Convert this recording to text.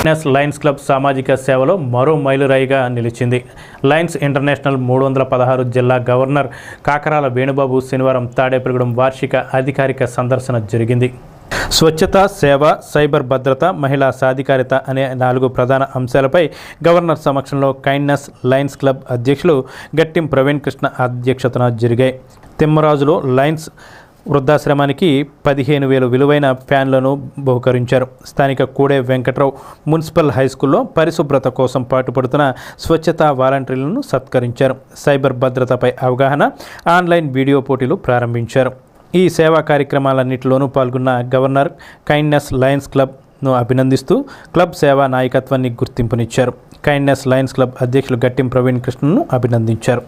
Lions club సామాజిక సేవలో మరో మైలురాయిగా నిలిచింది. లయన్స్ ఇంటర్నేషనల్ 316 జిల్లా గవర్నర్ కాకరాల వేణుబాబు శనివారం తాడేపల్లిగూడెం వార్షిక అధికారిక సందర్శన జరిగింది. స్వచ్ఛత, సేవ, సైబర్ భద్రత, మహిళా సాధికారిత అనే 4 ప్రధాన అంశాలపై గవర్నర్ సమక్షంలో కైండ్నెస్ లయన్స్ క్లబ్ అధ్యక్షులు గట్టిం ప్రవీణ్ కృష్ణ అధ్యక్షతన జరిగాయి. తిమ్మరాజులో లయన్స్ వృద్ధాశ్రమానికి 15,000 విలువైన ఫ్యాన్లను బహుకరించారు. స్థానిక కూడే వెంకట్రావు మున్సిపల్ హైస్కూల్లో పరిశుభ్రత కోసం పాటుపడుతున్న స్వచ్ఛతా వాలంటీర్లను సత్కరించారు. సైబర్ భద్రతపై అవగాహన, ఆన్లైన్ వీడియో పోటీలు ప్రారంభించారు. ఈ సేవా కార్యక్రమాలన్నింటిలోనూ పాల్గొన్న గవర్నర్ కైండ్నెస్ లయన్స్ క్లబ్ను అభినందిస్తూ క్లబ్ సేవా నాయకత్వాన్ని గుర్తింపునిచ్చారు. కైండ్నెస్ లయన్స్ క్లబ్ అధ్యక్షులు గట్టిం ప్రవీణ్ కృష్ణను అభినందించారు.